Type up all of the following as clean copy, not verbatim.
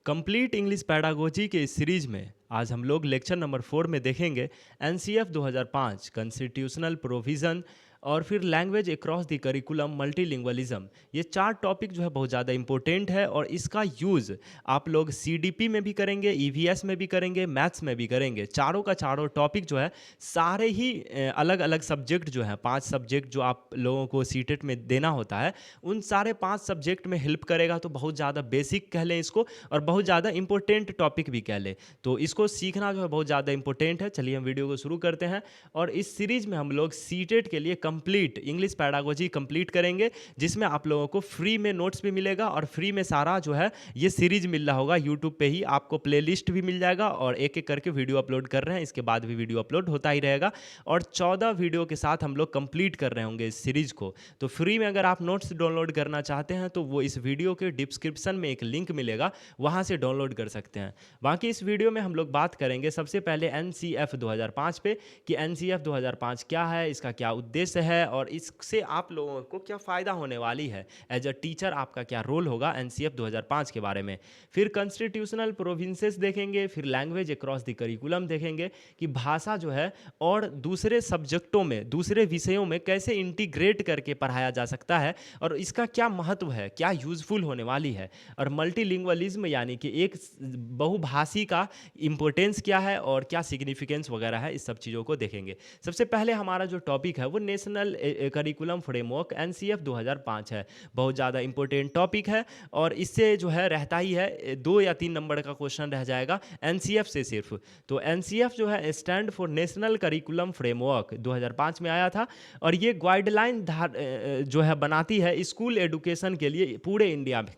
Complete English pedagogy के इस series में आज हम लोग लेक्चर नंबर 4 में देखेंगे एनसीएफ 2005 कॉन्स्टिट्यूशनल प्रोविज़न और फिर language across the curriculum multilingualism. ये चार टॉपिक जो है बहुत ज़्यादा इंपॉर्टेंट है और इसका यूज़ आप लोग सीडीपी में भी करेंगे, ईवीएस में भी करेंगे, मैथ्स में भी करेंगे। चारों का चारों टॉपिक जो है सारे ही अलग अलग सब्जेक्ट जो हैं, 5 सब्जेक्ट जो आप लोगों को सीटेट में देना होता है, उन सारे 5 सब्जेक्ट में हेल्प करेगा। तो बहुत ज़्यादा बेसिक कह लें इसको और बहुत ज़्यादा इंपॉर्टेंट टॉपिक भी कह लें। तो इसको सीखना जो है बहुत ज़्यादा इंपॉर्टेंट है। चलिए हम वीडियो को शुरू करते हैं और इस सीरीज में हम लोग सीटेट के लिए कंप्लीट इंग्लिश पैडागोजी कंप्लीट करेंगे, जिसमें आप लोगों को फ्री में नोट्स भी मिलेगा और फ्री में सारा जो है ये सीरीज मिल रहा होगा। यूट्यूब पे ही आपको प्लेलिस्ट भी मिल जाएगा और एक एक करके वीडियो अपलोड कर रहे हैं, इसके बाद भी वीडियो अपलोड होता ही रहेगा और 14 वीडियो के साथ हम लोग कंप्लीट कर रहे होंगे इस सीरीज को। तो फ्री में अगर आप नोट्स डाउनलोड करना चाहते हैं तो वो इस वीडियो के डिस्क्रिप्शन में एक लिंक मिलेगा, वहाँ से डाउनलोड कर सकते हैं। बाकी इस वीडियो में हम लोग बात करेंगे सबसे पहले एनसीएफ 2005 पे कि एनसीएफ 2005 क्या है, इसका क्या उद्देश्य है और इससे आप लोगों को क्या फ़ायदा होने वाली है। एज अ टीचर आपका क्या रोल होगा एनसीएफ 2005 के बारे में। फिर कॉन्स्टिट्यूशनल प्रोविंसेस देखेंगे, फिर लैंग्वेज अक्रॉस द करिकुलम देखेंगे कि भाषा जो है और दूसरे सब्जेक्टों में, दूसरे विषयों में कैसे इंटीग्रेट करके पढ़ाया जा सकता है और इसका क्या महत्व है, क्या यूज़फुल होने वाली है। और मल्टीलिंगुअलिज्म यानी कि एक बहुभाषी का इम्पोर्टेंस क्या है और क्या सिग्निफिकेंस वगैरह है, इस सब चीज़ों को देखेंगे। सबसे पहले हमारा जो टॉपिक है वो नेशनल करिकुलम फ्रेमवर्क एनसीएफ 2005 है। बहुत ज़्यादा इंपॉर्टेंट टॉपिक है और इससे जो है रहता ही है 2 या 3 नंबर का क्वेश्चन रह जाएगा एनसीएफ से सिर्फ। तो एनसीएफ जो है stand for national curriculum framework 2005 में आया था और ये गाइडलाइन जो है बनाती है स्कूल एडुकेशन के लिए पूरे इंडिया में।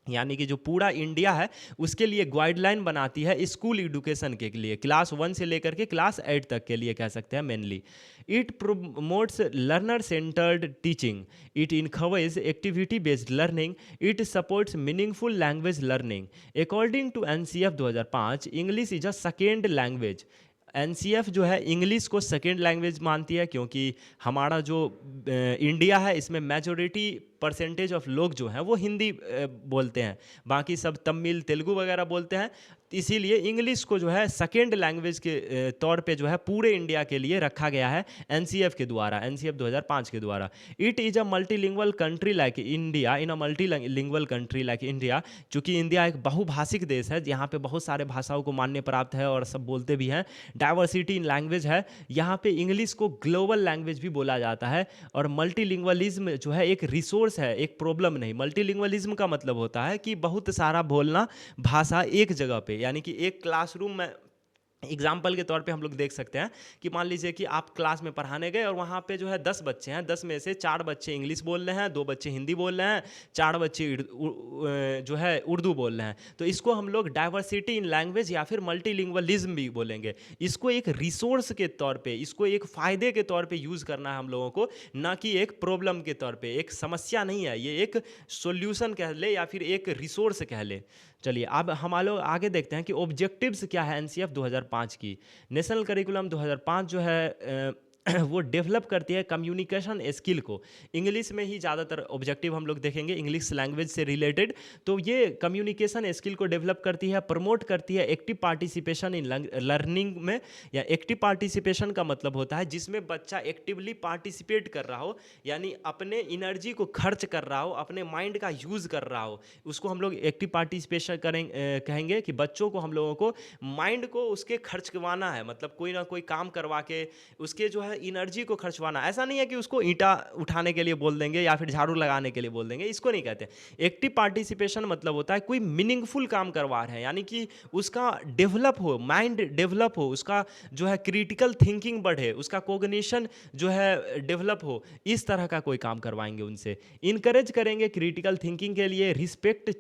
यानी कि जो पूरा इंडिया है उसके लिए गाइडलाइन बनाती है स्कूल एजुकेशन के लिए, क्लास 1 से लेकर के क्लास 8 तक के लिए कह सकते हैं mainly. It promotes learner centred teaching, it encourage activity based learning, it supports meaningful language learning. According to NCF 2005 English is a second language. NCF जो है इंग्लिश को सेकेंड लैंग्वेज मानती है क्योंकि हमारा जो इंडिया है इसमें मेजोरिटी परसेंटेज ऑफ लोग जो हैं वो हिंदी बोलते हैं, बाकी सब तमिल तेलुगु वगैरह बोलते हैं। इसीलिए इंग्लिश को जो है सेकेंड लैंग्वेज के तौर पे जो है पूरे इंडिया के लिए रखा गया है एनसीएफ के द्वारा, एनसीएफ 2005 के द्वारा। It is a multilingual country like India, in a multilingual country like India. चूँकि इंडिया एक बहुभाषिक देश है यहाँ पे बहुत सारे भाषाओं को मान्य प्राप्त है और सब बोलते भी हैं, डाइवर्सिटी इन लैंग्वेज है। यहाँ पे इंग्लिश को ग्लोबल लैंग्वेज भी बोला जाता है और मल्टीलिंगुअलिज्म जो है एक रिसोर्स है, एक प्रॉब्लम नहीं। मल्टीलिंगुअलिज्म का मतलब होता है कि बहुत सारा बोलना भाषा एक जगह पे, यानी कि एक क्लासरूम में एग्जाम्पल के तौर पे हम लोग देख सकते हैं कि मान लीजिए कि आप क्लास में पढ़ाने गए और वहाँ पे जो है 10 बच्चे हैं, 10 में से 4 बच्चे इंग्लिश बोल रहे हैं, 2 बच्चे हिंदी बोल रहे हैं, 4 बच्चे जो है उर्दू बोल रहे हैं। तो इसको हम लोग डाइवर्सिटी इन लैंग्वेज या फिर मल्टीलिंगुअलिज्म भी बोलेंगे। इसको एक रिसोर्स के तौर पे, इसको एक फ़ायदे के तौर पे यूज़ करना है हम लोगों को, ना कि एक प्रॉब्लम के तौर पे। एक समस्या नहीं है ये, एक सोल्यूशन कह ले या फिर एक रिसोर्स कह ले। चलिए अब हम लोग आगे देखते हैं कि ऑब्जेक्टिव्स क्या है एनसीएफ 2005 की। नेशनल करिकुलम 2005 जो है वो डेवलप करती है कम्युनिकेशन स्किल को। इंग्लिश में ही ज़्यादातर ऑब्जेक्टिव हम लोग देखेंगे इंग्लिश लैंग्वेज से रिलेटेड। तो ये कम्युनिकेशन स्किल को डेवलप करती है, प्रमोट करती है एक्टिव पार्टिसिपेशन इन लर्निंग में। या एक्टिव पार्टिसिपेशन का मतलब होता है जिसमें बच्चा एक्टिवली पार्टिसिपेट कर रहा हो, यानी अपने एनर्जी को खर्च कर रहा हो, अपने माइंड का यूज़ कर रहा हो, उसको हम लोग एक्टिव पार्टिसिपेशन कहेंगे। कि बच्चों को हम लोगों को माइंड को उसके खर्च करवाना है, मतलब कोई ना कोई काम करवा के उसके जो है एनर्जी को खर्चवाना। ऐसा नहीं है कि उसको ईंटा उठाने के लिए बोल देंगे या फिर झाड़ू लगाने के लिए बोल देंगे, इसको नहीं कहते। एक्टिव पार्टिसिपेशन मतलब होता है कोई मीनिंगफुल काम करवा रहे हैं, यानी कि उसका डेवलप हो, माइंड डेवलप हो, उसका जो है क्रिटिकल थिंकिंग बढ़े, उसका कोग्निशन जो है डेवलप हो, इस तरह का कोई काम करवाएंगे उनसे। इनकरेज करेंगे क्रिटिकल थिंकिंग के लिए। Respect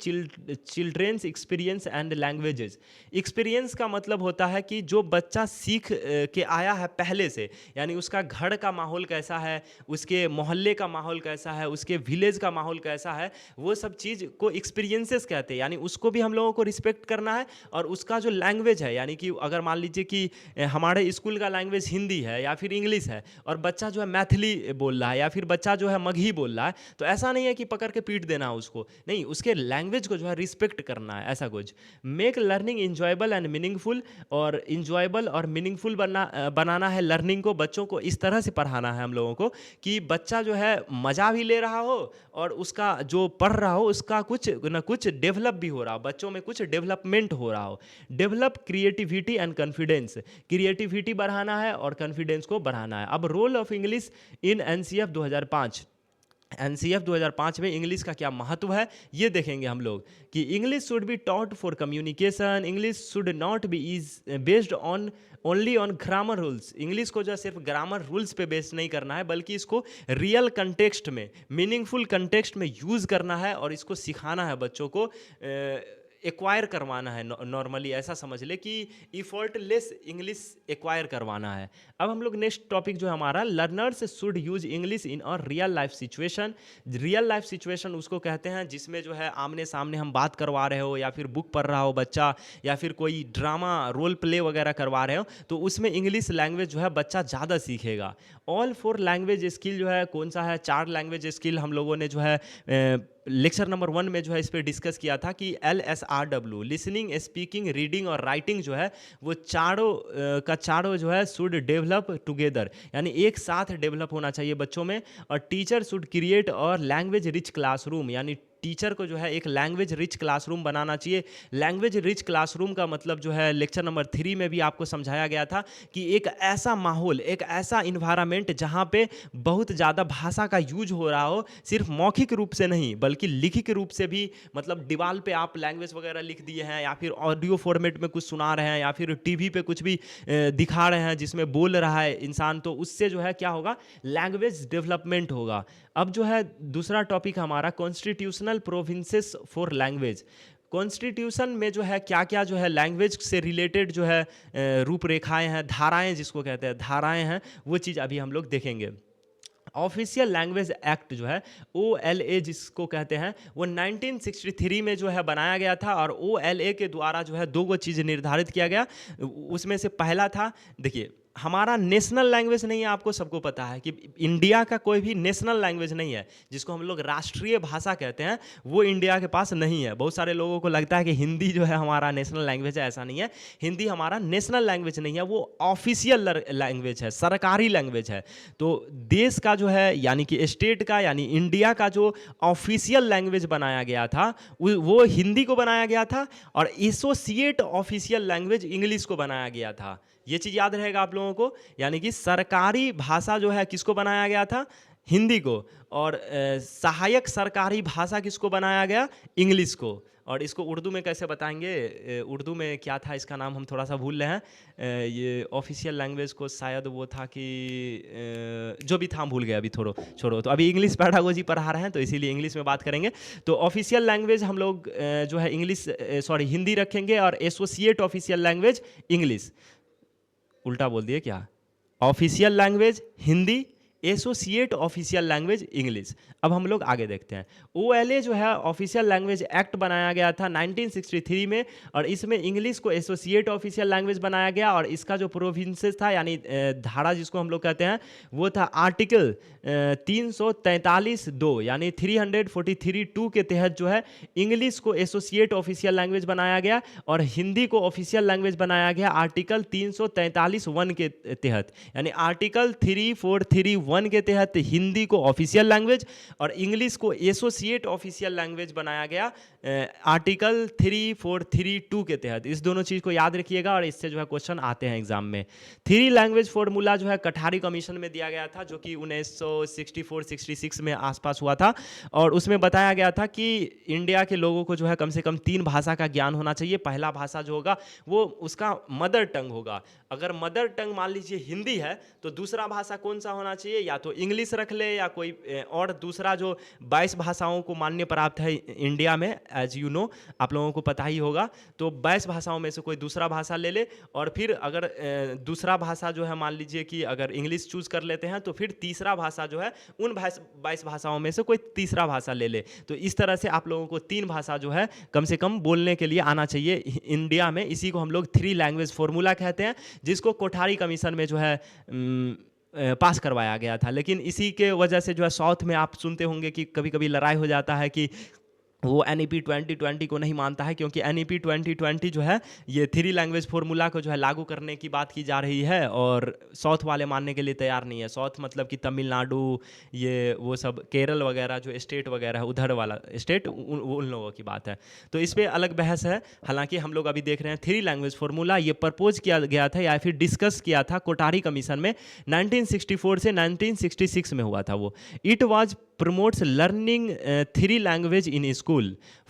childrens experience and languages. Experience का मतलब होता है कि जो बच्चा सीख के आया है पहले से, यानी उसका घर का माहौल कैसा है, उसके मोहल्ले का माहौल कैसा है, उसके विलेज का माहौल कैसा है, वो सब चीज़ को एक्सपीरियंसेस कहते हैं। यानी उसको भी हम लोगों को रिस्पेक्ट करना है, और उसका जो लैंग्वेज है, यानी कि अगर मान लीजिए कि हमारे स्कूल का लैंग्वेज हिंदी है या फिर इंग्लिश है, और बच्चा जो है मैथिली बोल रहा है या फिर बच्चा जो है मगही बोल रहा है, तो ऐसा नहीं है कि पकड़ के पीट देना है उसको, नहीं, उसके लैंग्वेज को जो है रिस्पेक्ट करना है, ऐसा कुछ। Make learning enjoyable and meaningful, और इंजॉयबल और मीनिंगफुल बनाना है लर्निंग को। बच्चों को इस तरह से पढ़ाना है हम लोगों को कि बच्चा जो है मज़ा भी ले रहा हो, और उसका जो पढ़ रहा हो उसका कुछ ना कुछ डेवलप भी हो रहा हो, बच्चों में कुछ डेवलपमेंट हो रहा हो। Develop creativity and confidence, creativity बढ़ाना है और कॉन्फिडेंस को बढ़ाना है। अब role of English in NCF 2005, NCF 2005 में इंग्लिश का क्या महत्व है ये देखेंगे हम लोग, कि English should be taught for communication, English should not be is based on only on grammar rules. English को जो सिर्फ ग्रामर रूल्स पे बेस नहीं करना है, बल्कि इसको रियल कंटेक्स्ट में, मीनिंगफुल कंटेक्स्ट में यूज़ करना है, और इसको सिखाना है बच्चों को, एक्वायर करवाना है। नॉर्मली ऐसा समझ ले कि इफर्टलेस इंग्लिश एक्वायर करवाना है। अब हम लोग नेक्स्ट टॉपिक जो है हमारा, learners should use English in a real life situation. Real life situation उसको कहते हैं जिसमें जो है आमने सामने हम बात करवा रहे हो, या फिर बुक पढ़ रहा हो बच्चा, या फिर कोई ड्रामा रोल प्ले वगैरह करवा रहे हो, तो उसमें इंग्लिश लैंग्वेज जो है बच्चा ज़्यादा सीखेगा। ऑल 4 लैंग्वेज स्किल जो है कौन सा है, 4 लैंग्वेज स्किल हम लोगों ने जो है लेक्चर नंबर 1 में जो है इस पर डिस्कस किया था कि LSRW, लिसनिंग, स्पीकिंग, रीडिंग और राइटिंग जो है वो चारों का चारों जो है शुड डेवलप टुगेदर, यानी एक साथ डेवलप होना चाहिए बच्चों में। और टीचर शुड क्रिएट और लैंग्वेज रिच क्लासरूम, यानी टीचर को जो है एक लैंग्वेज रिच क्लासरूम बनाना चाहिए। लैंग्वेज रिच क्लासरूम का मतलब जो है लेक्चर नंबर 3 में भी आपको समझाया गया था कि एक ऐसा माहौल, एक ऐसा इन्वायरमेंट जहाँ पे बहुत ज़्यादा भाषा का यूज हो रहा हो, सिर्फ मौखिक रूप से नहीं बल्कि लिखित रूप से भी। मतलब दीवार पे आप लैंग्वेज वगैरह लिख दिए हैं, या फिर ऑडियो फॉर्मेट में कुछ सुना रहे हैं, या फिर टीवी पे कुछ भी दिखा रहे हैं जिसमें बोल रहा है इंसान, तो उससे जो है क्या होगा, लैंग्वेज डेवलपमेंट होगा। अब जो है दूसरा टॉपिक हमारा, constitutional provinces for language. Constitution में जो है क्या क्या जो है लैंग्वेज से रिलेटेड जो है रूपरेखाएं हैं, धाराएं जिसको कहते हैं, धाराएं हैं, वो चीज़ अभी हम लोग देखेंगे। ऑफिशियल लैंग्वेज एक्ट जो है OLA जिसको कहते हैं, वो 1963 में जो है बनाया गया था, और OLA के द्वारा जो है 2 चीज़ निर्धारित किया गया। उसमें से पहला था, देखिए हमारा नेशनल लैंग्वेज नहीं है, आपको सबको पता है कि इंडिया का कोई भी नेशनल लैंग्वेज नहीं है, जिसको हम लोग राष्ट्रीय भाषा कहते हैं, वो इंडिया के पास नहीं है। बहुत सारे लोगों को लगता है कि हिंदी जो है हमारा नेशनल लैंग्वेज है, ऐसा नहीं है। हिंदी हमारा नेशनल लैंग्वेज नहीं है, वो ऑफिशियल लैंग्वेज है, सरकारी लैंग्वेज है। तो देश का जो है, यानी कि स्टेट का, यानी इंडिया का जो ऑफिशियल लैंग्वेज बनाया गया था वो हिंदी को बनाया गया था, और एसोसिएट ऑफिशियल लैंग्वेज इंग्लिश को बनाया गया था। ये चीज़ याद रहेगा आप लोगों को, यानी कि सरकारी भाषा जो है किसको बनाया गया था, हिंदी को, और सहायक सरकारी भाषा किसको बनाया गया, इंग्लिश को। और इसको उर्दू में कैसे बताएंगे, उर्दू में क्या था इसका नाम, हम थोड़ा सा भूल रहे हैं। ये ऑफिशियल लैंग्वेज को शायद वो था कि जो भी था हम भूल गए, अभी छोड़ो। तो अभी इंग्लिश पैडागोजी पढ़ा रहे हैं, तो इसीलिए इंग्लिश में बात करेंगे। तो ऑफिशियल लैंग्वेज हम लोग जो है इंग्लिश, हिंदी रखेंगे, और एसोसिएट ऑफिशियल लैंग्वेज इंग्लिश। उल्टा बोल दिए क्या, official language Hindi, associate official language English. अब हम लोग आगे देखते हैं। OLA जो है ऑफिशियल लैंग्वेज एक्ट बनाया गया था 1963 में, और इसमें इंग्लिश को एसोसिएट ऑफिशियल लैंग्वेज बनाया गया। और इसका जो प्रोविंसेस था, यानी धारा जिसको हम लोग कहते हैं, वो था आर्टिकल 343(2), यानी 343(2) के तहत जो है इंग्लिश को एसोसिएट ऑफिशियल लैंग्वेज बनाया गया, और हिंदी को ऑफिशियल लैंग्वेज बनाया गया आर्टिकल 343(1) के तहत। यानी आर्टिकल 3431 के तहत हिंदी को ऑफिशियल लैंग्वेज और इंग्लिश को एसोसिएट ऑफिशियल लैंग्वेज बनाया गया आर्टिकल 3432 के तहत। इस दोनों चीज़ को याद रखिएगा, और इससे जो है क्वेश्चन आते हैं एग्जाम में। 3 लैंग्वेज फॉर्मूला जो है कठारी कमीशन में दिया गया था, जो कि 1964-66 में आसपास हुआ था, और उसमें बताया गया था कि इंडिया के लोगों को जो है कम से कम 3 भाषा का ज्ञान होना चाहिए। पहला भाषा जो होगा वो उसका मदर टंग होगा। अगर मदर टंग मान लीजिए हिंदी है, तो दूसरा भाषा कौन सा होना चाहिए, या तो इंग्लिश रख ले या कोई और दूसरा जो 22 भाषाओं को मान्य प्राप्त है इंडिया में, एज यू नो, आप लोगों को पता ही होगा। तो 22 भाषाओं में से कोई दूसरा भाषा ले ले, और फिर अगर दूसरा भाषा जो है, मान लीजिए कि अगर इंग्लिश चूज कर लेते हैं, तो फिर तीसरा भाषा जो है उन 22 भाषाओं में से कोई तीसरा भाषा ले ले। तो इस तरह से आप लोगों को 3 भाषा जो है कम से कम बोलने के लिए आना चाहिए इंडिया में। इसी को हम लोग 3 लैंग्वेज फॉर्मूला कहते हैं, जिसको कोठारी कमीशन में जो है पास करवाया गया था। लेकिन इसी के वजह से जो है साउथ में आप सुनते होंगे कि कभी कभी लड़ाई हो जाता है कि वो NEP 2020 को नहीं मानता है, क्योंकि NEP 2020 जो है ये 3 लैंग्वेज फार्मूला को जो है लागू करने की बात की जा रही है, और साउथ वाले मानने के लिए तैयार नहीं है। साउथ मतलब कि तमिलनाडु, ये वो सब केरल वगैरह जो स्टेट वगैरह है, उधर वाला स्टेट, उन लोगों की बात है। तो इस पर अलग बहस है। हालांकि हम लोग अभी देख रहे हैं 3 लैंग्वेज फार्मूला ये प्रपोज किया गया था या फिर डिस्कस किया था कोटारी कमीशन में 1964 से 1966 में हुआ था वो। It was promotes learning 3 language in school.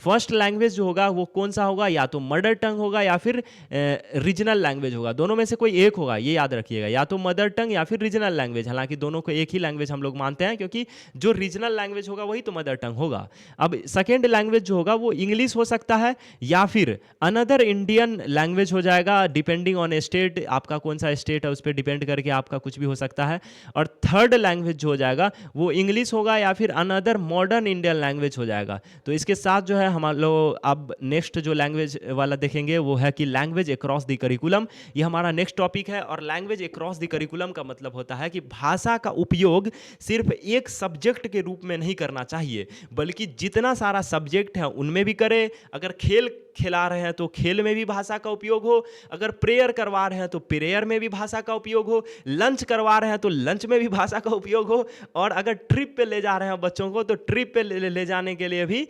First language जो होगा वो कौन सा होगा, या तो मदर टंग होगा या फिर रीजनल लैंग्वेज होगा, दोनों में से कोई एक होगा, ये याद रखिएगा, या तो मदर टंग या फिर रीजनल लैंग्वेज। हालांकि दोनों को एक ही लैंग्वेज हम लोग मानते हैं, क्योंकि जो रीजनल लैंग्वेज होगा वही तो मदर टंग होगा। अब सेकेंड लैंग्वेज जो होगा वो इंग्लिश हो सकता है या फिर अनदर इंडियन लैंग्वेज हो जाएगा, डिपेंडिंग ऑन स्टेट, आपका कौन सा स्टेट है उस पर डिपेंड करके आपका कुछ भी हो सकता है। और थर्ड लैंग्वेज जो हो जाएगा वो इंग्लिश होगा या फिर अनदर मॉडर्न इंडियन लैंग्वेज हो जाएगा। तो इसके साथ जो है हम लोग अब नेक्स्ट जो लैंग्वेज वाला देखेंगे वो है कि लैंग्वेज अक्रॉस द करिकुलम। ये हमारा नेक्स्ट टॉपिक है। और लैंग्वेज अक्रॉस द करिकुलम का मतलब होता है कि भाषा का उपयोग सिर्फ एक सब्जेक्ट के रूप में नहीं करना चाहिए, बल्कि जितना सारा सब्जेक्ट है उनमें भी करे। अगर खेल खिला रहे हैं तो खेल में भी भाषा का उपयोग हो, अगर प्रेयर करवा रहे हैं तो प्रेयर में भी भाषा का उपयोग हो, लंच करवा रहे हैं तो लंच में भी भाषा का उपयोग हो, और अगर ट्रिप पे ले जा रहे हैं बच्चों को तो ट्रिप पे ले जाने के लिए भी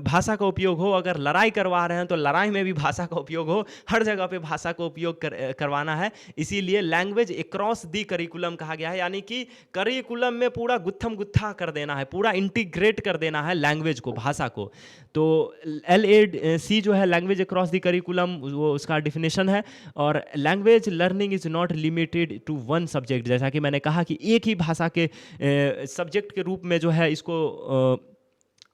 भाषा का उपयोग हो, अगर लड़ाई करवा रहे हैं तो लड़ाई में भी भाषा का उपयोग हो। हर जगह पे भाषा का उपयोग करवाना है। इसीलिए लैंग्वेज अक्रॉस दी करिकुलम कहा गया है, यानी कि करिकुलम में पूरा गुत्थम गुत्था कर देना है, पूरा इंटीग्रेट कर देना है लैंग्वेज को, भाषा को। तो LAC जो है लैंग्वेज अक्रॉस दी करिकुलम, वो उसका डिफिनेशन है। और language learning is not limited to one subject, जैसा कि मैंने कहा कि एक ही भाषा के सब्जेक्ट के रूप में जो है इसको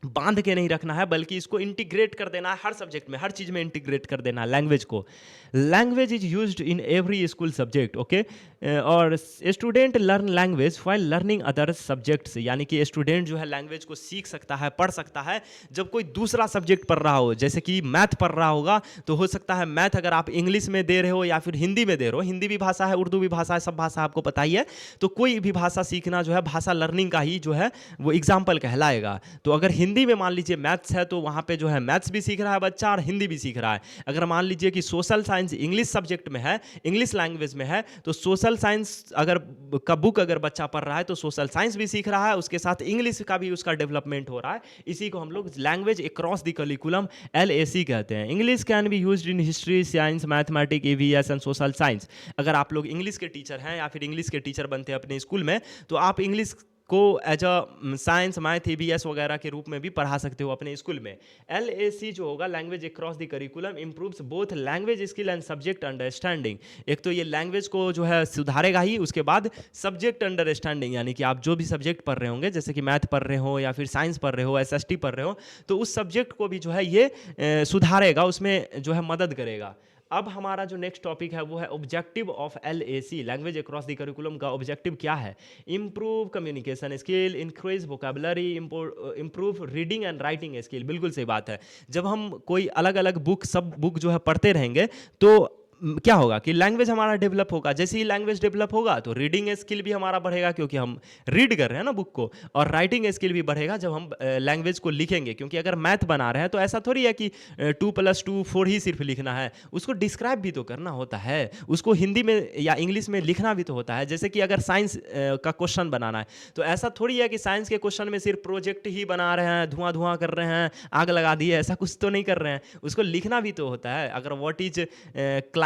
बांध के नहीं रखना है, बल्कि इसको इंटीग्रेट कर देना है हर सब्जेक्ट में, हर चीज़ में इंटीग्रेट कर देना है लैंग्वेज को। Language is used in every school subject, okay. और student learn language while learning other subjects, यानी कि स्टूडेंट जो है लैंग्वेज को सीख सकता है, पढ़ सकता है जब कोई दूसरा सब्जेक्ट पढ़ रहा हो। जैसे कि मैथ पढ़ रहा होगा तो हो सकता है मैथ अगर आप इंग्लिश में दे रहे हो या फिर हिंदी में दे रहे हो, हिंदी भी भाषा है, उर्दू भी भाषा है, सब भाषा आपको पता ही है। तो कोई भी भाषा सीखना जो है भाषा लर्निंग का ही जो है वो एग्जाम्पल कहलाएगा। तो अगर हिंदी में मान लीजिए मैथ्स है तो वहाँ पे जो है मैथ्स भी सीख रहा है बच्चा और हिंदी भी सीख रहा है। अगर मान लीजिए कि सोशल साइंस इंग्लिश सब्जेक्ट में है, इंग्लिश लैंग्वेज में है, तो सोशल साइंस अगर का बुक अगर बच्चा पढ़ रहा है तो सोशल साइंस भी सीख रहा है, उसके साथ इंग्लिश का भी उसका डेवलपमेंट हो रहा है। इसी को हम लोग language across the curriculum LAC कहते हैं। English can be used in history, science, mathematics, EVS and social science. अगर आप लोग इंग्लिश के टीचर हैं या फिर इंग्लिश के टीचर बनते हैं अपने स्कूल में, तो आप इंग्लिश को as a science, math, EVS वगैरह के रूप में भी पढ़ा सकते हो अपने स्कूल में। LAC जो होगा language across the curriculum improves both language skill and subject understanding. एक तो ये लैंग्वेज को जो है सुधारेगा ही, उसके बाद सब्जेक्ट अंडरस्टैंडिंग, यानी कि आप जो भी सब्जेक्ट पढ़ रहे होंगे, जैसे कि मैथ पढ़ रहे हो या फिर साइंस पढ़ रहे हो, SST पढ़ रहे हो, तो उस सब्जेक्ट को भी जो है ये सुधारेगा, उसमें जो है मदद करेगा। अब हमारा जो नेक्स्ट टॉपिक है वो है objective of LAC, language across the curriculum का ऑब्जेक्टिव क्या है। Improve communication skill, increase vocabulary, improve reading and writing skill. बिल्कुल सही बात है। जब हम कोई अलग अलग सब बुक जो है पढ़ते रहेंगे तो क्या होगा कि लैंग्वेज हमारा डेवलप होगा। जैसे ही लैंग्वेज डेवलप होगा तो रीडिंग स्किल भी हमारा बढ़ेगा, क्योंकि हम रीड कर रहे हैं ना बुक को, और राइटिंग स्किल भी बढ़ेगा जब हम लैंग्वेज को लिखेंगे। क्योंकि अगर मैथ बना रहे हैं तो ऐसा थोड़ी है कि 2 + 2 4 ही सिर्फ लिखना है, उसको डिस्क्राइब भी तो करना होता है, उसको हिंदी में या इंग्लिश में लिखना भी तो होता है। जैसे कि अगर साइंस का क्वेश्चन बनाना है तो ऐसा थोड़ी है कि साइंस के क्वेश्चन में सिर्फ प्रोजेक्ट ही बना रहे हैं, धुआं धुआं कर रहे हैं, आग लगा दी है, ऐसा कुछ तो नहीं कर रहे हैं, उसको लिखना भी तो होता है। अगर व्हाट इज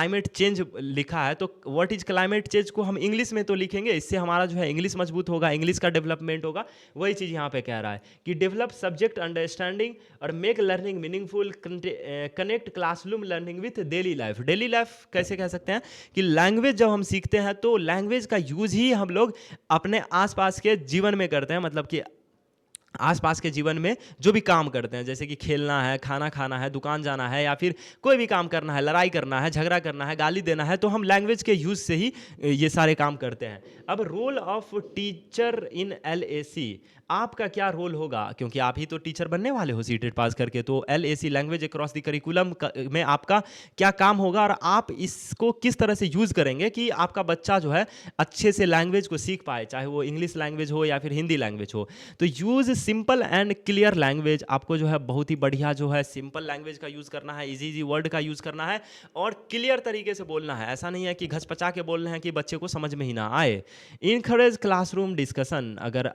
क्लाइमेट चेंज लिखा है, तो व्हाट इज क्लाइमेट चेंज को हम इंग्लिश में तो लिखेंगे, इससे हमारा जो है इंग्लिश मजबूत होगा, इंग्लिश का डेवलपमेंट होगा। वही चीज़ यहाँ पे कह रहा है कि डेवलप सब्जेक्ट अंडरस्टैंडिंग और make learning meaningful, connect classroom learning with daily life. Daily life कैसे कह सकते हैं कि लैंग्वेज जब हम सीखते हैं तो लैंग्वेज का यूज़ ही हम लोग अपने आसपास के जीवन में करते हैं, मतलब कि आसपास के जीवन में जो भी काम करते हैं, जैसे कि खेलना है, खाना खाना है, दुकान जाना है, या फिर कोई भी काम करना है, लड़ाई करना है, झगड़ा करना है, गाली देना है, तो हम लैंग्वेज के यूज़ से ही ये सारे काम करते हैं। अब role of teacher in LAC, आपका क्या रोल होगा, क्योंकि आप ही तो टीचर बनने वाले हो सीटेट पास करके, तो LAC language across the curriculum में आपका क्या काम होगा और आप इसको किस तरह से यूज़ करेंगे कि आपका बच्चा जो है अच्छे से लैंग्वेज को सीख पाए, चाहे वो इंग्लिश लैंग्वेज हो या फिर हिंदी लैंग्वेज हो। तो use simple and clear language, आपको जो है बहुत ही बढ़िया जो है सिंपल लैंग्वेज का यूज़ करना है, इजी वर्ड का यूज़ करना है और क्लियर तरीके से बोलना है। ऐसा नहीं है कि घचपचा के बोल रहे हैं कि बच्चे को समझ में ही ना आए। इनकरेज क्लासरूम डिस्कशन, अगर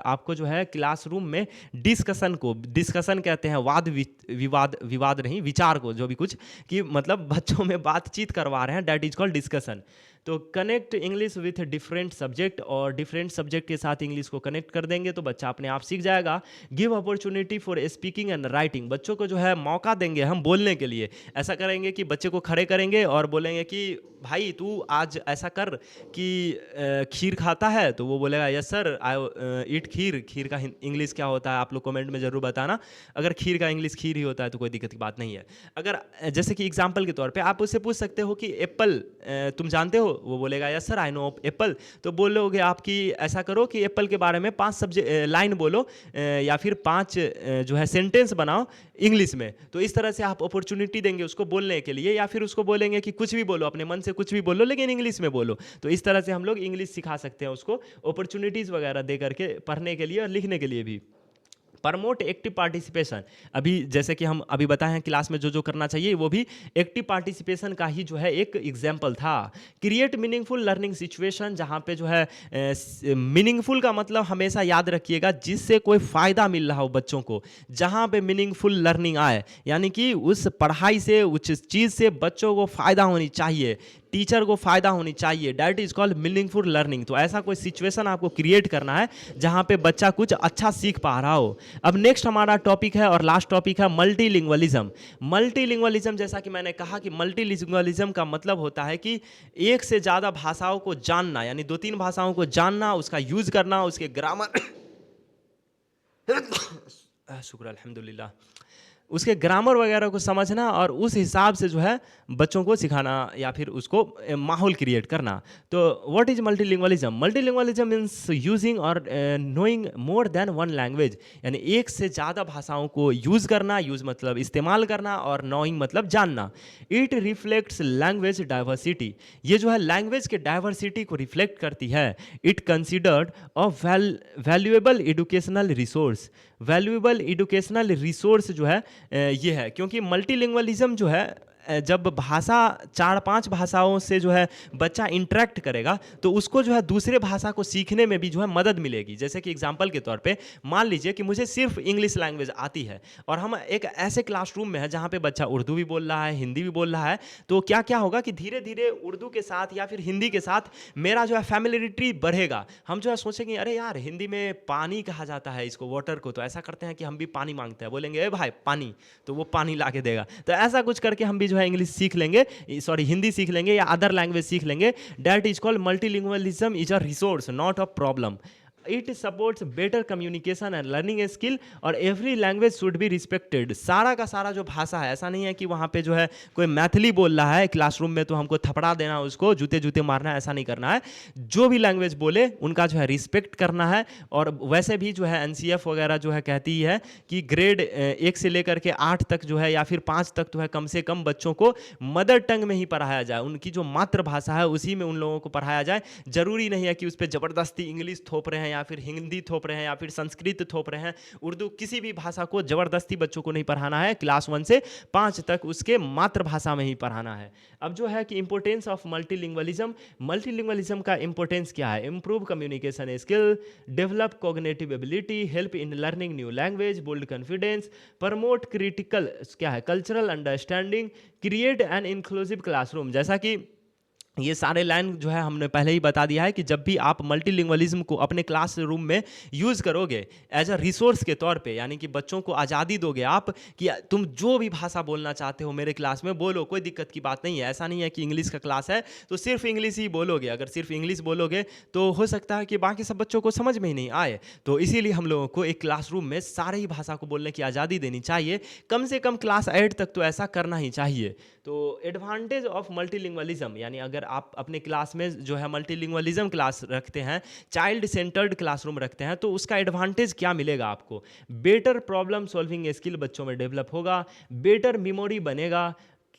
आपको जो है क्लासरूम में डिस्कशन को, डिस्कशन कहते हैं वाद विवाद, विवाद नहीं, विचार को, जो भी कुछ कि मतलब बच्चों में बातचीत करवा रहे हैं, दैट इज कॉल्ड डिस्कशन। तो connect English with different subject, और डिफरेंट सब्जेक्ट के साथ इंग्लिश को कनेक्ट कर देंगे तो बच्चा अपने आप सीख जाएगा। Give opportunity for speaking and writing, बच्चों को जो है मौका देंगे हम बोलने के लिए। ऐसा करेंगे कि बच्चे को खड़े करेंगे और बोलेंगे कि भाई तू आज ऐसा कर कि खीर खाता है, तो वो बोलेगा यस सर आई ईट खीर। खीर का इंग्लिश क्या होता है आप लोग कमेंट में ज़रूर बताना। अगर खीर का इंग्लिश खीर ही होता है तो कोई दिक्कत की बात नहीं है। अगर जैसे कि एग्जाम्पल के तौर पे आप उससे पूछ सकते हो कि एप्पल तुम जानते हो, वो बोलेगा yes sir I know Apple. तो बोलोगे आप कि ऐसा करो कि एप्पल के बारे में 5 लाइन बोलो या फिर 5 जो है सेंटेंस बनाओ इंग्लिश में। तो इस तरह से आप अपॉर्चुनिटी देंगे उसको बोलने के लिए, या फिर उसको बोलेंगे कि कुछ भी बोलो, अपने मन से कुछ भी बोलो लेकिन इंग्लिश में बोलो। तो इस तरह से हम लोग इंग्लिश सिखा सकते हैं उसको, अपॉर्चुनिटीज़ वगैरह दे करके पढ़ने के लिए और लिखने के लिए भी। प्रमोट एक्टिव पार्टिसिपेशन, अभी जैसे कि हम अभी बताए हैं क्लास में जो जो करना चाहिए वो भी एक्टिव पार्टिसिपेशन का ही जो है एक एग्जाम्पल था। क्रिएट मीनिंगफुल लर्निंग सिचुएशन, जहाँ पे जो है मीनिंगफुल का मतलब हमेशा याद रखिएगा जिससे कोई फ़ायदा मिल रहा हो बच्चों को, जहाँ पे मीनिंगफुल लर्निंग आए, यानी कि उस पढ़ाई से, उस चीज़ से बच्चों को फ़ायदा होनी चाहिए, टीचर को फ़ायदा होनी चाहिए, that is called meaningful learning. तो ऐसा कोई सिचुएशन आपको क्रिएट करना है जहाँ पे बच्चा कुछ अच्छा सीख पा रहा हो। अब नेक्स्ट हमारा टॉपिक है और लास्ट टॉपिक है मल्टीलिंगुअलिज्म। मल्टीलिंगुअलिज्म, जैसा कि मैंने कहा कि मल्टीलिंगुअलिज्म का मतलब होता है कि एक से ज़्यादा भाषाओं को जानना, यानी 2-3 भाषाओं को जानना, उसका यूज़ करना, उसके ग्रामर शुक्र अल्हम्दुलिल्लाह, उसके ग्रामर वगैरह को समझना और उस हिसाब से जो है बच्चों को सिखाना या फिर उसको माहौल क्रिएट करना। तो what is multilingualism? Multilingualism means using और knowing more than one language, यानी एक से ज़्यादा भाषाओं को यूज़ करना, यूज़ मतलब इस्तेमाल करना और नोइंग मतलब जानना। इट रिफ्लेक्ट्स लैंग्वेज डाइवर्सिटी, ये जो है लैंग्वेज के डाइवर्सिटी को रिफ्लेक्ट करती है। It considered a valuable educational resource, valuable educational resource जो है ये है, क्योंकि मल्टीलिंगुअलिज्म जो है जब भाषा 4-5 भाषाओं से जो है बच्चा इंटरेक्ट करेगा तो उसको जो है दूसरे भाषा को सीखने में भी जो है मदद मिलेगी। जैसे कि एग्जांपल के तौर पे मान लीजिए कि मुझे सिर्फ इंग्लिश लैंग्वेज आती है और हम एक ऐसे क्लासरूम में है जहाँ पे बच्चा उर्दू भी बोल रहा है, हिंदी भी बोल रहा है, तो क्या क्या होगा कि धीरे धीरे उर्दू के साथ या फिर हिंदी के साथ मेरा जो है फैमिलियरिटी बढ़ेगा। हम जो है सोचेंगे अरे यार हिंदी में पानी कहा जाता है इसको, वाटर को, तो ऐसा करते हैं कि हम भी पानी मांगते हैं, बोलेंगे ए भाई पानी, तो वो पानी ला के देगा। तो ऐसा कुछ करके हम भी जो है इंग्लिश सीख लेंगे, सॉरी हिंदी सीख लेंगे या अदर लैंग्वेज सीख लेंगे। That is called multilingualism is a resource not a problem. It supports better communication and learning skill और every language should be respected. सारा का सारा जो भाषा है, ऐसा नहीं है कि वहाँ पे जो है कोई मैथिली बोल रहा है क्लासरूम में तो हमको थपड़ा देना, उसको जूते जूते मारना है, ऐसा नहीं करना है। जो भी लैंग्वेज बोले उनका जो है रिस्पेक्ट करना है। और वैसे भी जो है NCF वगैरह जो है कहती है कि ग्रेड 1 से लेकर के 8 तक जो है या फिर 5 तक जो है कम से कम बच्चों को मदर टंग में ही पढ़ाया जाए, उनकी जो मातृभाषा है उसी में उन लोगों को पढ़ाया जाए। जरूरी नहीं है कि उस पर ज़बरदस्ती इंग्लिश थोप रहे हैं या या फिर हिंदी थोप रहे हैं या फिर संस्कृत थोप रहे हैं, उर्दू, किसी भी भाषा को ज़बरदस्ती बच्चों को नहीं पढ़ाना है। क्लास 1 से 5 तक उसके मातृभाषा में ही पढ़ाना है। अब जो है कि इंपॉर्टेंस ऑफ मल्टीलिंग्वलिज्म, मल्टीलिंग्वलिज्म का इंपॉर्टेंस क्या है? Improve communication skill, develop cognitive ability, help in learning new language, build confidence, promote critical क्या है cultural understanding, create an inclusive classroom. जैसा कि ये सारे लाइन जो है हमने पहले ही बता दिया है कि जब भी आप मल्टीलिंग्वलिज्म को अपने क्लासरूम में यूज़ करोगे एज अ रिसोर्स के तौर पे, यानी कि बच्चों को आज़ादी दोगे आप कि तुम जो भी भाषा बोलना चाहते हो मेरे क्लास में बोलो, कोई दिक्कत की बात नहीं है। ऐसा नहीं है कि इंग्लिश का क्लास है तो सिर्फ इंग्लिश ही बोलोगे, अगर सिर्फ इंग्लिश बोलोगे तो हो सकता है कि बाकी सब बच्चों को समझ में ही नहीं आए। तो इसीलिए हम लोगों को एक क्लासरूम में सारे ही भाषा को बोलने की आज़ादी देनी चाहिए, कम से कम क्लास 8 तक तो ऐसा करना ही चाहिए। तो एडवांटेज ऑफ मल्टीलिंग्वलिज्म, यानी अगर आप अपने क्लास में जो है मल्टीलिंग्वलिज्म क्लास रखते हैं, चाइल्ड सेंटर्ड क्लासरूम रखते हैं, तो उसका एडवांटेज क्या मिलेगा आपको? बेटर प्रॉब्लम सॉल्विंग स्किल बच्चों में डेवलप होगा, बेटर मेमोरी बनेगा,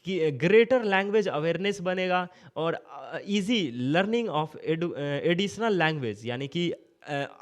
कि ग्रेटर लैंग्वेज अवेयरनेस बनेगा, और easy learning of additional language, यानी कि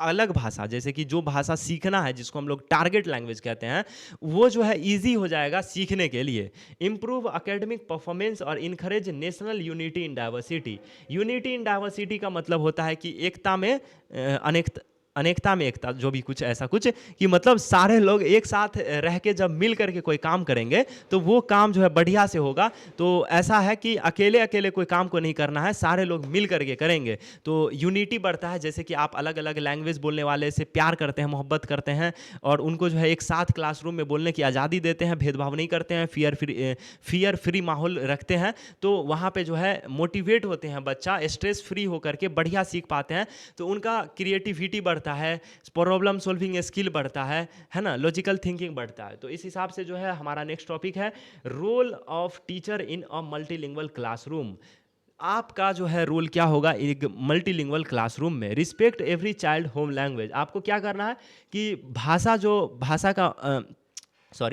अलग भाषा, जैसे कि जो भाषा सीखना है जिसको हम लोग टारगेट लैंग्वेज कहते हैं, वो जो है इजी हो जाएगा सीखने के लिए। इम्प्रूव एकेडमिक परफॉर्मेंस और encourage national unity in diversity. Unity in diversity का मतलब होता है कि एकता में अनेकता, अनेकता में एकता, जो भी कुछ ऐसा कुछ कि मतलब सारे लोग एक साथ रह के जब मिल करके कोई काम करेंगे तो वो काम जो है बढ़िया से होगा। तो ऐसा है कि अकेले अकेले कोई काम को नहीं करना है, सारे लोग मिल करके करेंगे तो यूनिटी बढ़ता है। जैसे कि आप अलग अलग लैंग्वेज बोलने वाले से प्यार करते हैं, मोहब्बत करते हैं, और उनको जो है एक साथ क्लासरूम में बोलने की आज़ादी देते हैं, भेदभाव नहीं करते हैं, फियर फ्री माहौल रखते हैं, तो वहाँ पे जो है मोटिवेट होते हैं, बच्चा स्ट्रेस फ्री होकर के बढ़िया सीख पाते हैं। तो उनका क्रिएटिविटी बढ़ता है, प्रॉब्लम सॉल्विंग स्किल बढ़ता है ना, लॉजिकल थिंकिंग बढ़ता है। तो इस हिसाब से जो है हमारा नेक्स्ट टॉपिक है role of teacher in a multilingual classroom. आपका जो है रोल क्या होगा एक मल्टीलिंगुअल क्लासरूम में? Respect every child home language. आपको क्या करना है कि भाषा का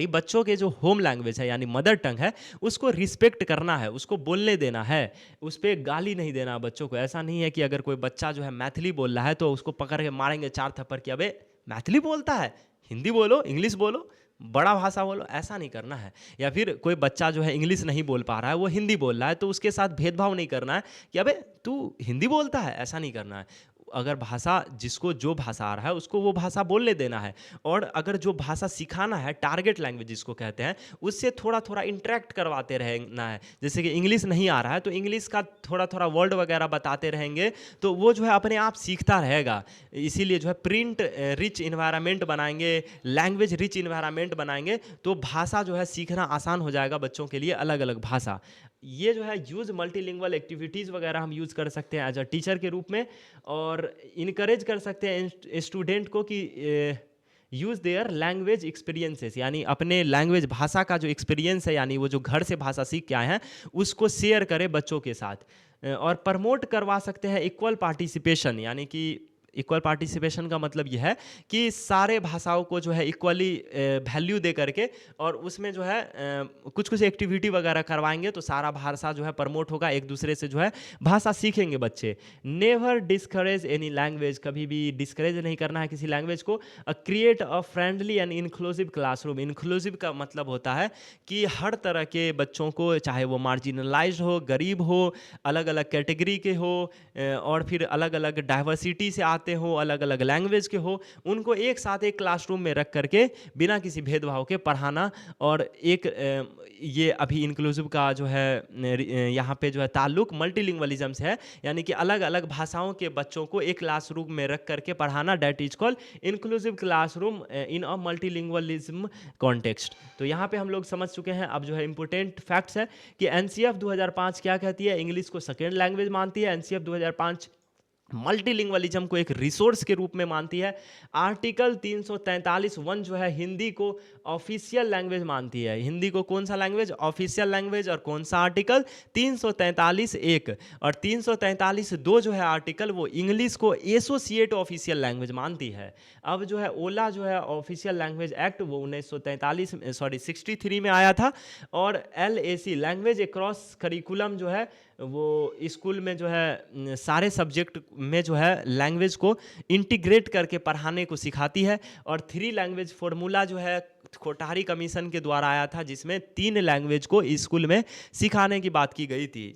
बच्चों के जो होम लैंग्वेज है यानी मदर टंग है उसको रिस्पेक्ट करना है, उसको बोलने देना है, उस पर गाली नहीं देना बच्चों को। ऐसा नहीं है कि अगर कोई बच्चा जो है मैथिली बोल रहा है तो उसको पकड़ के मारेंगे 4 थप्पड़ कि अबे मैथिली बोलता है, हिंदी बोलो, इंग्लिश बोलो, बड़ा भाषा बोलो। ऐसा नहीं करना है। या फिर कोई बच्चा जो है इंग्लिश नहीं बोल पा रहा है, वो हिंदी बोल रहा है, तो उसके साथ भेदभाव नहीं करना है कि अबे तू हिंदी बोलता है, ऐसा नहीं करना है। अगर भाषा, जिसको जो भाषा आ रहा है उसको वो भाषा बोलने देना है। और अगर जो भाषा सिखाना है, टारगेट लैंग्वेज जिसको कहते हैं, उससे थोड़ा थोड़ा इंटरेक्ट करवाते रहना है। जैसे कि इंग्लिश नहीं आ रहा है तो इंग्लिश का थोड़ा थोड़ा वर्ड वगैरह बताते रहेंगे तो वो जो है अपने आप सीखता रहेगा। इसीलिए जो है प्रिंट रिच इन्वायरमेंट बनाएंगे, लैंग्वेज रिच इन्वायरमेंट बनाएंगे तो भाषा जो है सीखना आसान हो जाएगा बच्चों के लिए, अलग अलग भाषा। ये जो है यूज़ मल्टीलिंगुअल एक्टिविटीज़ वगैरह हम यूज़ कर सकते हैं एज अ टीचर के रूप में, और इनकरेज कर सकते हैं स्टूडेंट को कि यूज़ देयर लैंग्वेज एक्सपीरियंसेस, यानी अपने लैंग्वेज भाषा का जो एक्सपीरियंस है, यानी वो जो घर से भाषा सीख के आए हैं उसको शेयर करें बच्चों के साथ। और प्रमोट करवा सकते हैं इक्वल पार्टिसिपेशन, यानी कि इक्वल पार्टिसिपेशन का मतलब यह है कि सारे भाषाओं को जो है इक्वली वैल्यू दे करके, और उसमें जो है कुछ कुछ एक्टिविटी वगैरह करवाएंगे तो सारा भाषा जो है प्रमोट होगा, एक दूसरे से जो है भाषा सीखेंगे बच्चे। नेवर डिस्करेज एनी लैंग्वेज, कभी भी डिस्करेज नहीं करना है किसी लैंग्वेज को। Create a friendly and inclusive classroom. Inclusive का मतलब होता है कि हर तरह के बच्चों को, चाहे वो मार्जिनलाइज्ड हो, गरीब हो, अलग अलग कैटेगरी के हो, और फिर अलग अलग डाइवर्सिटी से आते हो, अलग अलग लैंग्वेज के हो, उनको एक साथ एक क्लासरूम में रख करके बिना किसी भेदभाव के पढ़ाना। और एक ये अभी इंक्लूसिव का जो है यहाँ पे जो है ताल्लुक मल्टीलिंगुअलिज्म से है, यानी कि अलग अलग भाषाओं के बच्चों को एक क्लासरूम में रख करके पढ़ाना, that is called inclusive classroom in a multilingualism context. तो यहाँ पे हम लोग समझ चुके हैं। अब जो है इंपॉर्टेंट फैक्ट्स है कि एनसीएफ 2005 क्या कहती है, इंग्लिश को सेकेंड लैंग्वेज मानती है। एनसीएफ 2005 मल्टीलिंगुअलिज्म को एक रिसोर्स के रूप में मानती है। आर्टिकल 343(1) जो है हिंदी को ऑफिशियल लैंग्वेज मानती है। हिंदी को कौन सा लैंग्वेज? Official language. और कौन सा आर्टिकल? 343(1). और 343(2) जो है आर्टिकल, वो इंग्लिश को एसोसिएट ऑफिशियल लैंग्वेज मानती है। अब जो है ओला जो है ऑफिशियल लैंग्वेज एक्ट, वो 63 में आया था। और LAC लैंग्वेज अक्रॉस करिकुलम जो है वो स्कूल में जो है सारे सब्जेक्ट में जो है लैंग्वेज को इंटीग्रेट करके पढ़ाने को सिखाती है। और 3 लैंग्वेज फॉर्मूला जो है कोठारी कमीशन के द्वारा आया था, जिसमें 3 लैंग्वेज को स्कूल में सिखाने की बात की गई थी।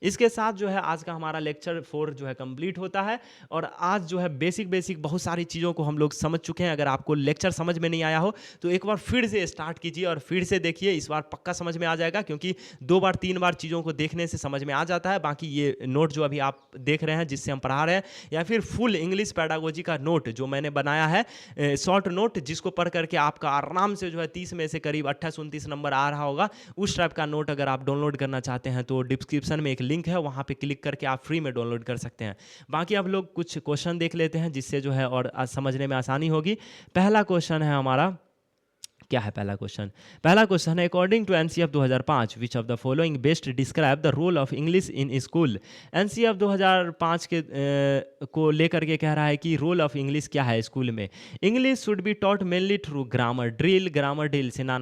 इसके साथ जो है आज का हमारा लेक्चर 4 जो है कंप्लीट होता है। और आज जो है बेसिक बहुत सारी चीज़ों को हम लोग समझ चुके हैं। अगर आपको लेक्चर समझ में नहीं आया हो तो एक बार फिर से स्टार्ट कीजिए और फिर से देखिए, इस बार पक्का समझ में आ जाएगा, क्योंकि 2 बार 3 बार चीज़ों को देखने से समझ में आ जाता है। बाकी ये नोट जो अभी आप देख रहे हैं जिससे हम पढ़ा रहे हैं, या फिर फुल इंग्लिश पैडागोजी का नोट जो मैंने बनाया है, शॉर्ट नोट, जिसको पढ़ करके आपका आराम से जो है 30 में से करीब 28-29 नंबर आ रहा होगा, उस टाइप का नोट अगर आप डाउनलोड करना चाहते हैं तो डिस्क्रिप्शन में एक लिंक है, वहाँ पे क्लिक करके आप फ्री में डाउनलोड कर सकते हैं। बाकी आप लोग कुछ क्वेश्चन देख लेते हैं जिससे जो है और समझने में आसानी होगी। पहला क्वेश्चन है हमारा, क्या है पहला क्वेश्चन? पहला क्वेश्चन है, according to NCF 2005 which of the following best describe the role of English in school. NCF 2005 के को लेकर के कह रहा है कि रोल ऑफ इंग्लिश क्या है स्कूल में। English should be taught mainly through grammar drill से ना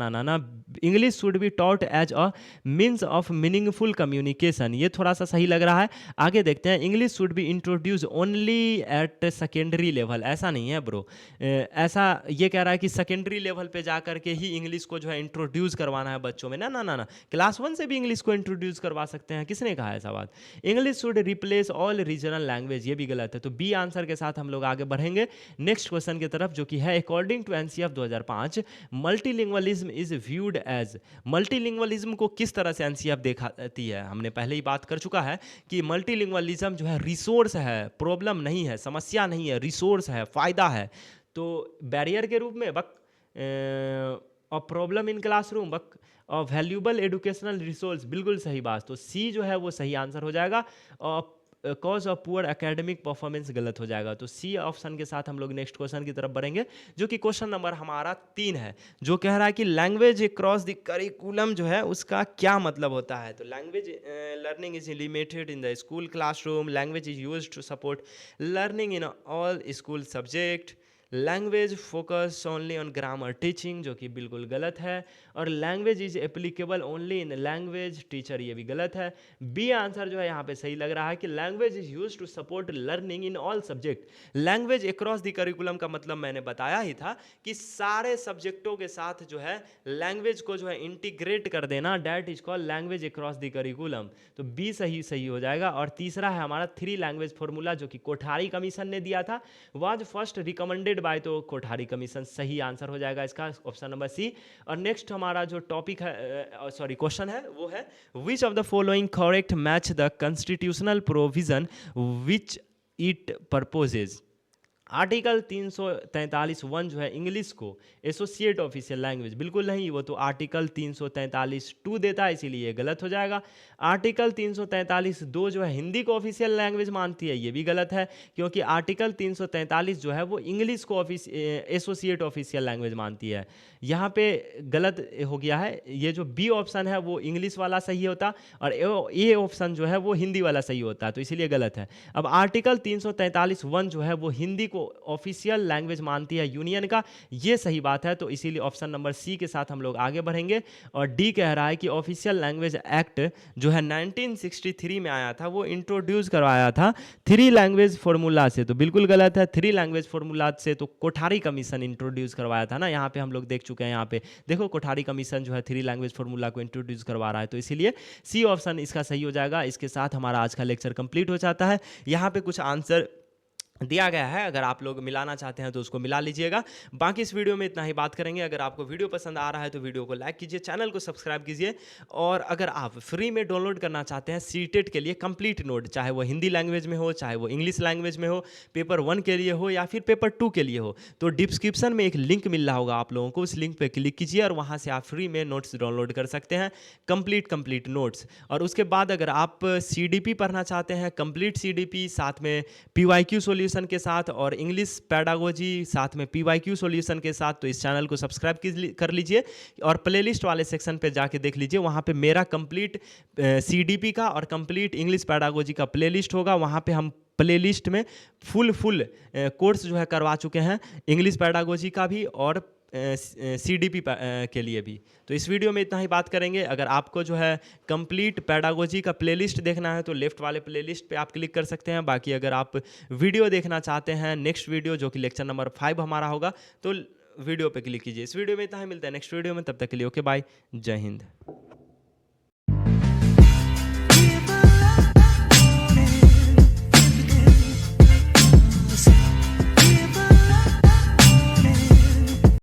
English should be taught as a means of meaningful communication. ये थोड़ा सा सही लग रहा है। आगे देखते हैं, English should be introduce only at secondary level. ऐसा नहीं है ब्रो, ऐसा ये कह रहा है कि सेकेंडरी लेवल पे जाकर के ही इंग्लिश को जो है इंट्रोड्यूस करवाना है बच्चों में। ना, क्लास 1 से भी इंग्लिश को इंट्रोड्यूस करवा सकते हैं। किसने कहा ऐसा बात? English should replace all regional language, ये भी गलत है। तो बी आंसर के साथ हम लोग आगे बढ़ेंगे नेक्स्ट क्वेश्चन की तरफ, जो कि है, according to NCF 2005 multilingualism is viewed as. Multilingualism को किस तरह से एनसीएफ दिखाती है? हमने पहले ही बात कर चुका है कि मल्टीलिंगुअलिज्म जो है रिसोर्स है, प्रॉब्लम नहीं है, समस्या नहीं है, रिसोर्स है, फायदा है। तो बैरियर के रूप में बक, और प्रॉब्लम इन क्लासरूम बक, और वैल्यूबल एजुकेशनल रिसोर्स, बिल्कुल सही बात। तो सी जो है वो सही आंसर हो जाएगा। और cause of poor academic performance गलत हो जाएगा। तो सी ऑप्शन के साथ हम लोग नेक्स्ट क्वेश्चन की तरफ बढ़ेंगे, जो कि क्वेश्चन नंबर हमारा 3 है, जो कह रहा है कि लैंग्वेज अक्रॉस द करिकुलम जो है उसका क्या मतलब होता है। तो language learning is limited in the school classroom, language is used to support learning in all school subject, language focus only on grammar teaching, जो कि बिल्कुल गलत है। और language is applicable only in language teacher, ये भी गलत है। बी आंसर जो है यहाँ पे सही लग रहा है कि language is use to support learning in all subject. Language across the curriculum का मतलब मैंने बताया ही था कि सारे सब्जेक्टों के साथ जो है लैंग्वेज को जो है इंटीग्रेट कर देना, that is called language across the curriculum. तो बी सही हो जाएगा। और तीसरा है हमारा 3 लैंग्वेज फॉर्मूला, जो कि कोठारी कमीशन ने दिया था, वाज फर्स्ट रिकमेंडेड बाय, तो कोठारी कमीशन सही आंसर हो जाएगा इसका, ऑप्शन नंबर सी। और नेक्स्ट हमारा जो टॉपिक है, सॉरी क्वेश्चन है, वो है, which of the following correct match the constitutional provision which it purposes. Article 343(1) जो है इंग्लिश को एसोसिएट ऑफिशियल लैंग्वेज, बिल्कुल नहीं, वो तो आर्टिकल 343(2) देता है, इसीलिए ये गलत हो जाएगा। आर्टिकल 343(2) जो है हिंदी को ऑफिशियल लैंग्वेज मानती है, ये भी गलत है, क्योंकि आर्टिकल 343 जो है वो इंग्लिश को एसोसिएट ऑफिशियल लैंग्वेज मानती है। यहाँ पे गलत हो गया है, ये जो बी ऑप्शन है वो इंग्लिश वाला सही होता, और ए ऑप्शन जो है वो हिंदी वाला सही होता है, तो इसीलिए गलत है। अब आर्टिकल 343(1) जो है वो हिंदी को ऑफिशियल लैंग्वेज मानती है यूनियन का, ये सही बात है, तो इसीलिए ऑप्शन नंबर सी के साथ हम लोग आगे बढ़ेंगे। और डी कह रहा है कि ऑफिशियल लैंग्वेज एक्ट जो है 1963 में आया था, वो इंट्रोड्यूस करवाया था 3 लैंग्वेज फॉर्मूला से, तो बिल्कुल गलत है। 3 लैंग्वेज फॉर्मूला से तो कोठारी कमीशन इंट्रोड्यूस करवाया था ना, यहाँ पे हम लोग देख चुके हैं। यहाँ पे देखो कोठारी कमीशन जो है 3 लैंग्वेज फॉर्मूला को इंट्रोड्यूस करवा रहा है, तो इसीलिए सी ऑप्शन इसका सही हो जाएगा। इसके साथ हमारा आज का लेक्चर कंप्लीट हो जाता है। यहाँ पे कुछ आंसर दिया गया है, अगर आप लोग मिलाना चाहते हैं तो उसको मिला लीजिएगा। बाकी इस वीडियो में इतना ही बात करेंगे। अगर आपको वीडियो पसंद आ रहा है तो वीडियो को लाइक कीजिए, चैनल को सब्सक्राइब कीजिए। और अगर आप फ्री में डाउनलोड करना चाहते हैं सीटेट के लिए कंप्लीट नोट, चाहे वो हिंदी लैंग्वेज में हो, चाहे वो इंग्लिश लैंग्वेज में हो, पेपर 1 के लिए हो या फिर पेपर 2 के लिए हो, तो डिस्क्रिप्शन में एक लिंक मिल रहा होगा आप लोगों को, उस लिंक पर क्लिक कीजिए और वहाँ से आप फ्री में नोट्स डाउनलोड कर सकते हैं, कंप्लीट नोट्स। और उसके बाद अगर आप CDP पढ़ना चाहते हैं, कंप्लीट CDP साथ में PYQ सॉल्यूशन के साथ और इंग्लिश पैडागोजी साथ में PYQ सॉल्यूशन के साथ, तो इस चैनल को सब्सक्राइब कर लीजिए और प्लेलिस्ट वाले सेक्शन पे जाके देख लीजिए। वहाँ पे मेरा कंप्लीट CDP का और कंप्लीट इंग्लिश पैडागोजी का प्लेलिस्ट होगा। वहाँ पे हम प्लेलिस्ट में फुल कोर्स जो है करवा चुके हैं, इंग्लिश पैडागोजी का भी और CDP के लिए भी। तो इस वीडियो में इतना ही बात करेंगे। अगर आपको जो है कंप्लीट पैडागोजी का प्लेलिस्ट देखना है तो लेफ्ट वाले प्लेलिस्ट पे आप क्लिक कर सकते हैं। बाकी अगर आप वीडियो देखना चाहते हैं नेक्स्ट वीडियो जो कि लेक्चर नंबर 5 हमारा होगा तो वीडियो पे क्लिक कीजिए। इस वीडियो में इतना ही, मिलता है नेक्स्ट वीडियो में, तब तक के लिए ओके बाय, जय हिंद।